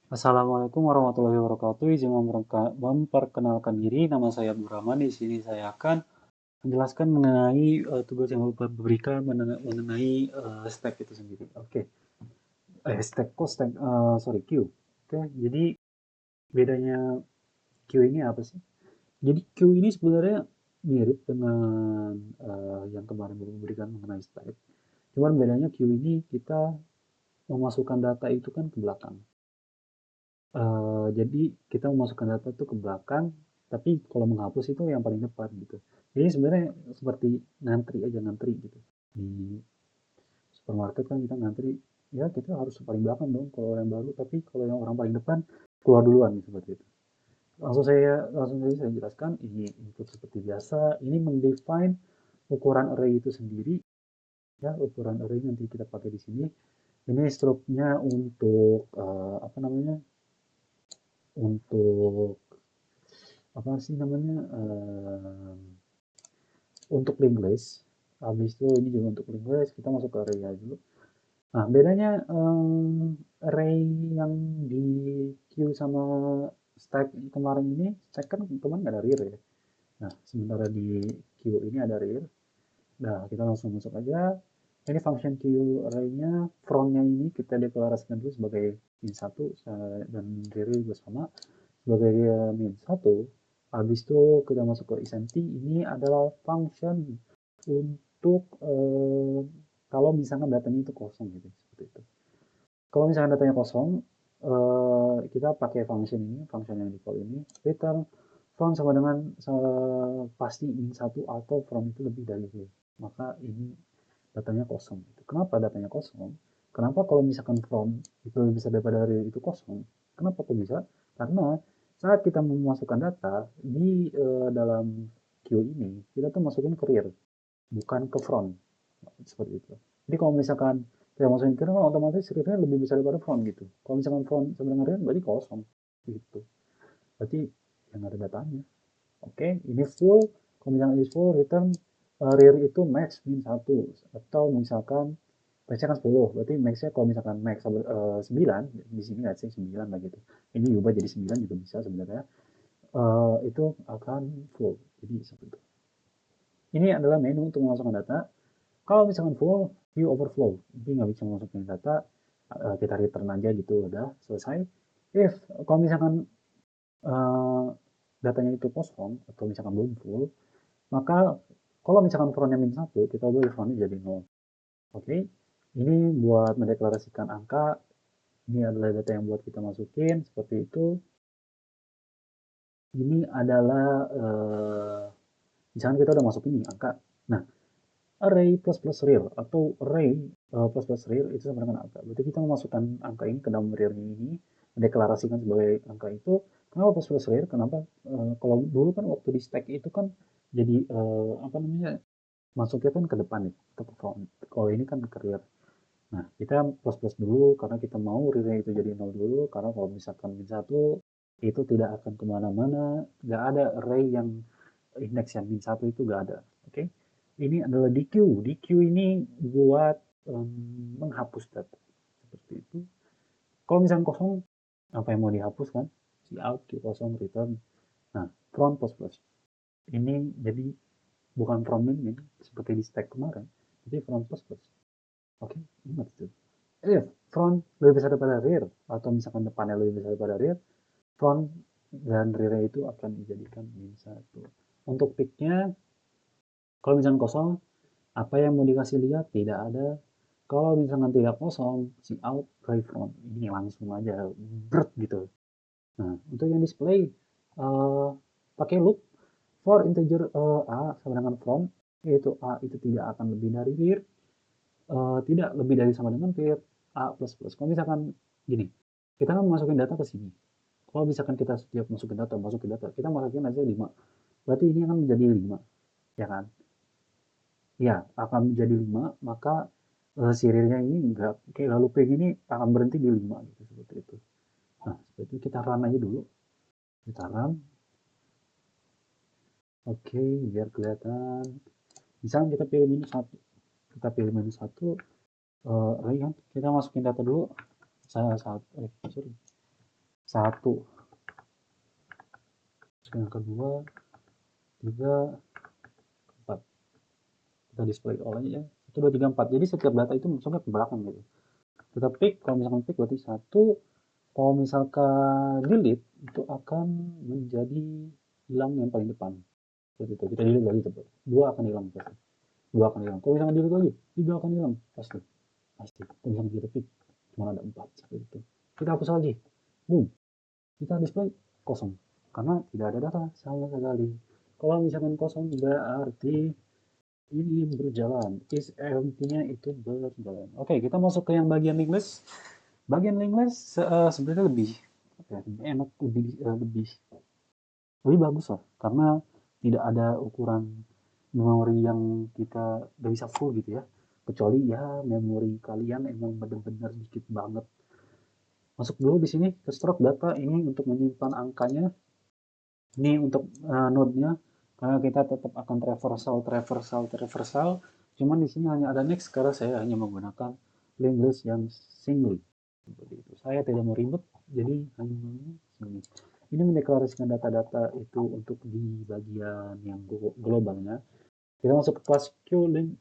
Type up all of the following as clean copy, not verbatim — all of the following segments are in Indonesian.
Assalamualaikum warahmatullahi wabarakatuh. Izin memperkenalkan diri, nama saya Abdurrahman. Di sini saya akan menjelaskan mengenai tugas yang Bapak berikan mengenai stack itu sendiri. Oke, stack kok stack, sorry queue. Oke, jadi bedanya queue ini apa sih? Jadi queue ini sebenarnya mirip dengan yang kemarin Bapak berikan mengenai stack. Cuman bedanya queue ini kita memasukkan data itu kan ke belakang. Jadi kita memasukkan data itu ke belakang, tapi kalau menghapus itu yang paling depan gitu. Jadi sebenarnya seperti ngantri aja, ngantri gitu. Di supermarket kan kita ngantri, ya kita harus paling belakang dong kalau orang baru, tapi kalau yang orang paling depan keluar duluan seperti itu. Langsung saja saya jelaskan, ini input seperti biasa, ini mendefine ukuran array itu sendiri, ya ukuran array nanti kita pakai di sini. Ini struknya untuk apa namanya? Untuk apa sih namanya, untuk link list. Habis itu ini juga untuk link list, kita masuk ke array dulu. Nah, bedanya array yang di queue sama stack kemarin ini, stack kan kemarin nggak ada rear ya. Nah, sementara di queue ini ada rear. Nah, kita langsung masuk aja. Ini function queue array-nya, from-nya ini kita deklarasikan dulu sebagai min1 dan rear juga sama sebagai min1. Habis itu kita masuk ke isempty. Ini adalah function untuk kalau misalkan datanya itu kosong gitu, seperti itu. Kalau misalkan datanya kosong, kita pakai function ini, function yang default ini, return from sama dengan pasti min1 atau from itu lebih dari itu. Maka ini datanya kosong. Kenapa datanya kosong? Kenapa kalau misalkan from itu lebih besar daripada real itu kosong? Kenapa kok bisa? Karena saat kita memasukkan data di dalam queue ini, kita tuh masukin ke rear, bukan ke front. Seperti itu. Jadi kalau misalkan kita masukin ke rear, otomatis rear-nya lebih besar daripada front gitu. Kalau misalkan front sama dengan rear, berarti kosong. Gitu. Berarti yang ada datanya. Oke, ini full. Kalau misalkan is full, return rear itu max min 1. Atau misalkan max-nya kan 10, berarti max-nya kalau misalkan max 9, di sini nggak sih 9 lah gitu. Ini ubah jadi 9 juga bisa sebenarnya. Itu akan full. Jadi seperti itu. Ini adalah menu untuk memasukkan data. Kalau misalkan full, view overflow. Jadi nggak bisa masukin data, kita return aja gitu, udah selesai. If kalau misalkan uh, datanya itu kosong atau misalkan belum full, maka kalau misalkan frontnya min 1, kita ubah frontnya jadi 0. Oke, ini buat mendeklarasikan angka. Ini adalah data yang buat kita masukin, seperti itu. Ini adalah, misalkan kita udah masukin nih angka. Nah, array plus plus real atau array plus plus real itu sama dengan angka. Berarti kita memasukkan angka ini ke dalam real ini, mendeklarasikan sebagai angka itu. Kenapa plus plus real? Kenapa? Kalau dulu kan waktu di stack itu kan jadi apa namanya, masuknya kan ke depan nih, ke front. Kalau ini kan ke rear. Nah, kita plus plus dulu karena kita mau real itu jadi 0 dulu, karena kalau misalkan min 1 itu tidak akan kemana-mana, nggak ada array yang indeks yang min 1 itu nggak ada. Oke, ini adalah DQ. DQ ini buat menghapus data seperti itu. Kalau misalkan kosong, apa yang mau dihapus kan? Si out, Q kosong, return. Nah, front plus plus. Ini jadi bukan from min seperti di stack kemarin, jadi front plus plus. Oke, ingat itu. If front lebih besar daripada rear, atau misalkan depannya lebih besar daripada rear, front dan rear itu akan dijadikan min 1. Untuk picknya, kalau misalkan kosong, apa yang mau dikasih lihat? Tidak ada. Kalau misalkan tidak kosong, si out, right front. Ini langsung aja, berat gitu. Nah, untuk yang display, uh, pakai loop for integer a sama dengan from, yaitu a itu tidak akan lebih dari rear, tidak lebih dari sama dengan rear, a plus plus. Kalau misalkan gini, kita kan masukin data ke sini. Kalau misalkan kita setiap masukin data, kita masukin aja 5. Berarti ini akan menjadi 5, ya kan? Ya, akan menjadi 5, maka sirirnya ini enggak kayak lalu ping ini akan berhenti di 5 gitu, seperti itu. Nah, seperti itu kita run aja dulu. Kita run. Oke, biar kelihatan. Misalnya kita pilih minus 1. Kita pilih minus 1, kan kita masukin data dulu. Sorry. 1, yang kedua 3, 4. Kita display oleh ya 1, 2, 3, 4. Jadi setiap data itu masuknya ke belakang gitu. Kita pick, kalau misalkan pick berarti 1, kalau misalkan delete itu akan menjadi hilang yang paling depan. Seperti itu. Kita delete lagi coba. 2 akan hilang pasti. 2 akan hilang. Kalau misalkan delete lagi, 3 akan hilang pasti. Pasti. Kalau misalkan kita pick cuma ada 4 seperti itu. Kita hapus lagi. Boom. Kita display kosong. Karena tidak ada data sama sekali. Kalau misalkan kosong berarti ini berjalan. Is empty-nya itu berjalan. Oke, kita masuk ke yang bagian link list. Bagian link list sebenarnya lebih enak, lebih bagus lah, karena tidak ada ukuran memori yang kita udah bisa full gitu ya. Kecuali ya memori kalian emang benar-benar dikit banget. Masuk dulu di sini ke stroke data, ini untuk menyimpan angkanya. Ini untuk node-nya, karena kita tetap akan traversal. Cuman di sini hanya ada next karena saya hanya menggunakan linked list yang singly. Seperti itu. Saya tidak mau ribet, jadi hanya sini. Ini mendeklarasikan data-data itu untuk di bagian yang globalnya. Kita masuk ke kelas Q link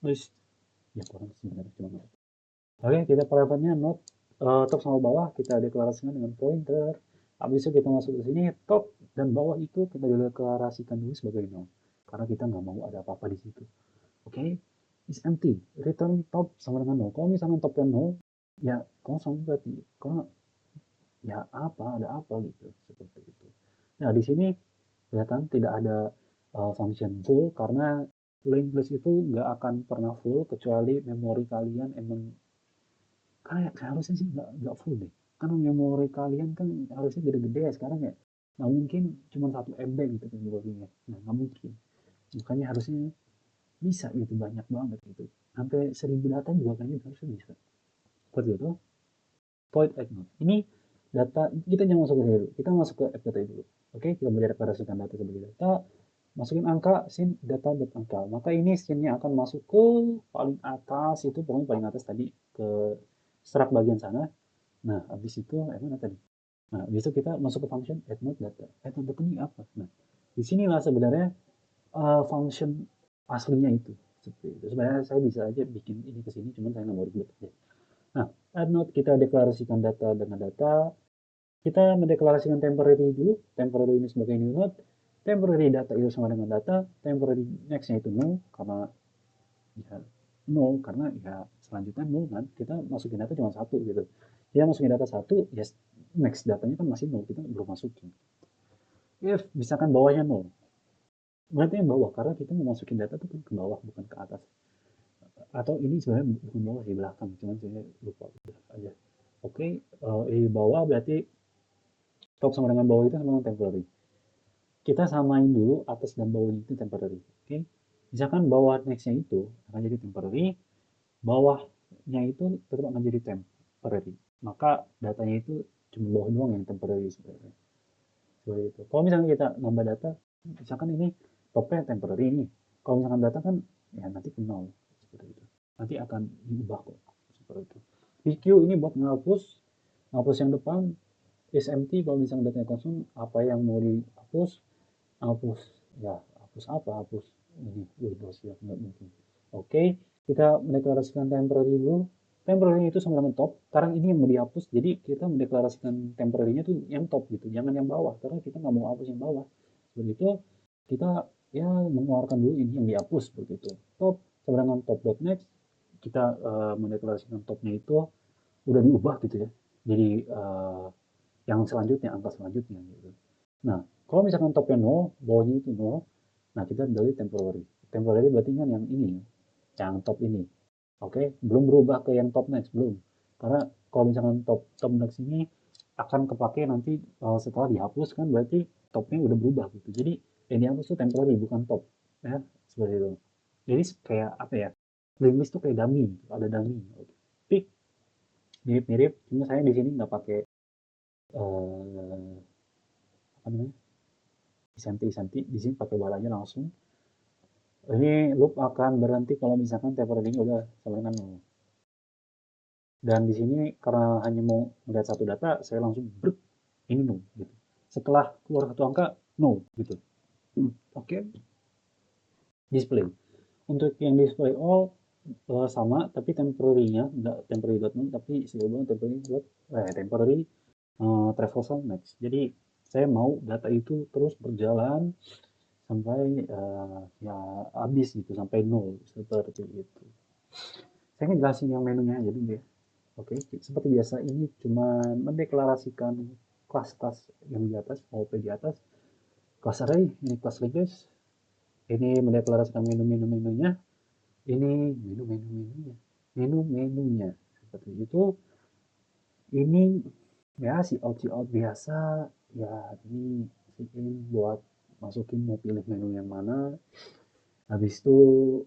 list. Ya, kurang sebenarnya cuma. Oke, kita privatenya node top sama bawah kita deklarasikan dengan pointer. Habis itu kita masuk ke sini, top dan bawah itu kita deklarasikan dulu sebagai nol. Karena kita nggak mau ada apa-apa di situ. Oke, is empty. Return top sama dengan nol. Kalau misalnya topnya nol, ya kosong berarti. Kalau ya apa, ada apa gitu. Seperti itu. Nah, di sini kelihatan tidak ada function full karena linked list itu nggak akan pernah full kecuali memori kalian emang kayak harusnya sih nggak full deh, karena memori kalian kan harusnya gede-gede ya sekarang ya, nggak mungkin cuma 1 MB gitu memorinya, nah nggak mungkin, makanya harusnya bisa gitu, banyak banget gitu, sampai 1000 data juga kayaknya harusnya bisa. Seperti itu. Point at node ini data, kita jangan masuk ke sini dulu, kita masuk ke app data dulu. Oke, kita mendeklarasikan data sebagai data, masukin angka sin data angka, maka ini sinnya akan masuk ke paling atas, itu pokoknya paling atas tadi, ke struct bagian sana. Nah, habis itu mana tadi? Nah, habis itu kita masuk ke function add node data. Add node data ini apa? Nah, di sinilah sebenarnya function aslinya itu. Seperti itu. Sebenarnya saya bisa aja bikin ini ke sini, cuman saya nggak mau ribet aja. Nah, add node kita deklarasikan data dengan data. Kita mendeklarasikan temporary dulu. Temporary ini sebagai new node. Temporary data itu sama dengan data. Temporary next-nya itu null karena ya nol, karena ya selanjutnya nol kan, kita masukin data cuma 1 gitu, ya masukin data 1 ya next datanya kan masih nol, kita belum masukin. If misalkan bawahnya nol, berarti yang bawah, karena kita mau masukin data tuh kan ke bawah bukan ke atas, atau ini sebenarnya bukan bawah di belakang, cuman saya lupa udah aja. Oke, di bawah berarti top sama dengan bawah itu sama dengan temporary. Kita samain dulu atas dan bawahnya itu temporary. Oke, misalkan bawah nextnya itu akan jadi temporary, bawahnya itu tetap akan jadi temporary. Maka datanya itu cuma bawah doang yang temporary sebenarnya. Seperti itu. Kalau misalnya kita nambah data, misalkan ini topnya temporary ini. Kalau misalkan data kan ya nanti ke nol seperti itu. Nanti akan diubah kok seperti itu. PQ ini buat ngapus yang depan is empty. Kalau misalnya datanya kosong, apa yang mau dihapus, hapus, ya hapus apa, hapus ini Windows ya, nggak mungkin. Oke, kita mendeklarasikan temporary dulu. Temporary itu sama dengan top, karena ini yang mau dihapus, jadi kita mendeklarasikan temporary-nya tuh yang top gitu, jangan yang bawah, karena kita nggak mau hapus yang bawah. Seperti itu, kita ya mengeluarkan dulu ini yang dihapus, seperti itu. Top sama dengan top.next, kita mendeklarasikan topnya itu udah diubah gitu ya, jadi yang selanjutnya, angka selanjutnya gitu. Nah, kalau misalkan topnya 0, bawahnya itu 0, nah kita dari temporary. Temporary berarti kan yang ini, yang top ini. Oke, belum berubah ke yang top next, belum. Karena kalau misalkan top next ini akan kepake nanti setelah dihapus kan berarti topnya udah berubah gitu. Jadi yang dihapus itu temporary bukan top, ya seperti itu. Jadi kayak apa ya? Link list tuh kayak dummy, ada dummy. Tapi mirip-mirip, cuma saya di sini nggak pakai apa namanya, isanti, di sini pakai balanya langsung. Ini loop akan berhenti kalau misalkan temporary-nya udah sama dengan 0. Dan di sini karena hanya mau melihat satu data, saya langsung brut ini no gitu. Setelah keluar satu angka no gitu. Oke, display. Untuk yang display all sama tapi temporary-nya enggak temporary dot no tapi saya bilang temporary traversal next. Jadi saya mau data itu terus berjalan sampai ya habis gitu, sampai nol seperti itu. Saya ngejelasin yang menunya aja dulu ya. Oke, seperti biasa ini cuma mendeklarasikan kelas-kelas yang di atas, OP di atas. Kelas array, ini kelas language, ini mendeklarasikan menu-menu-menunya, ini menu-menu-menunya, menu-menunya. Seperti itu, ini ya si out biasa, ya ini si in buat masukin mau pilih menu yang mana. Habis itu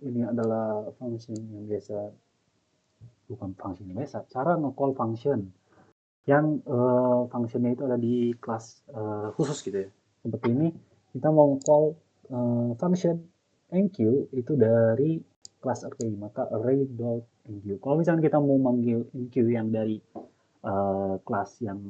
ini adalah function yang biasa, bukan function yang biasa, cara nge-call function yang functionnya itu ada di kelas khusus gitu ya. Seperti ini kita mau call function enq itu dari kelas array, maka array.enq. Kalau misalnya kita mau manggil enq yang dari kelas yang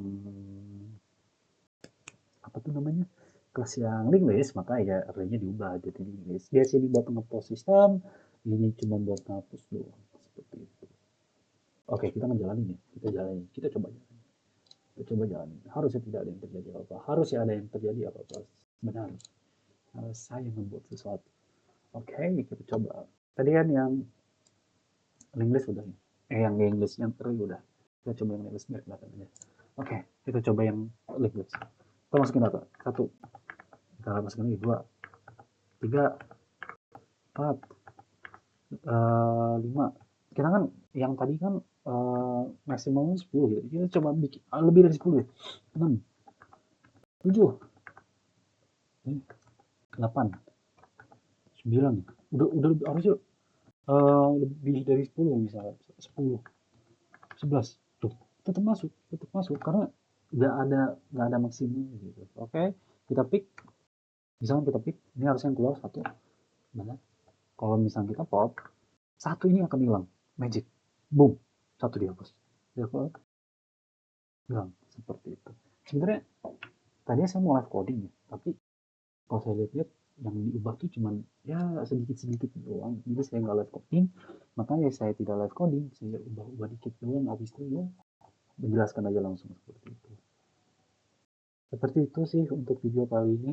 apa tuh namanya, kelas yang linked list, maka ya array-nya diubah jadi linked list. Dia sini buat nge-post sistem, ini cuma buat ngapus doang, seperti itu. Oke, kita ngejalanin ya, kita jalanin, kita coba jalanin. Kita coba jalanin. Harusnya tidak ada yang terjadi apa-apa. Harusnya ada yang terjadi apa-apa. Benar. Saya membuat sesuatu. Oke, kita coba. Tadi kan yang English udah. Yang English yang array udah. Kita coba yang English biar kelihatan aja. Oke, kita coba yang English. Kita masukin data. 1. Kita masukin lagi 2. 3. 4. 5. Kita kan yang tadi kan maksimumnya 10 gitu. Kita coba bikin lebih dari 10 ya. 6. 7. 8. 9. Udah harusnya lebih dari 10 misalnya. 10. 11. Tuh, tetap masuk karena nggak ada maksimum gitu. Oke, kita pick. Misalnya kita pick, ini harusnya yang keluar 1. Mana? Kalau misalnya kita pop, 1 ini akan hilang. Magic. Boom. 1 dihapus. Dia keluar, hilang. Seperti itu. Sebenarnya tadinya saya mau live coding ya, tapi kalau saya lihat-lihat yang diubah tuh cuman ya sedikit-sedikit doang. Jadi saya nggak live coding, makanya saya tidak live coding, saya ubah-ubah dikit doang. Habis itu ya menjelaskan aja langsung seperti itu. Seperti itu sih untuk video kali ini.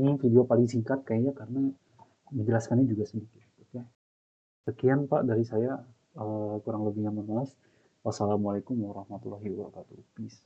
Ini video paling singkat kayaknya karena menjelaskannya juga sedikit. Oke. Sekian Pak dari saya. Kurang lebihnya mohon maaf. Wassalamualaikum warahmatullahi wabarakatuh. Peace.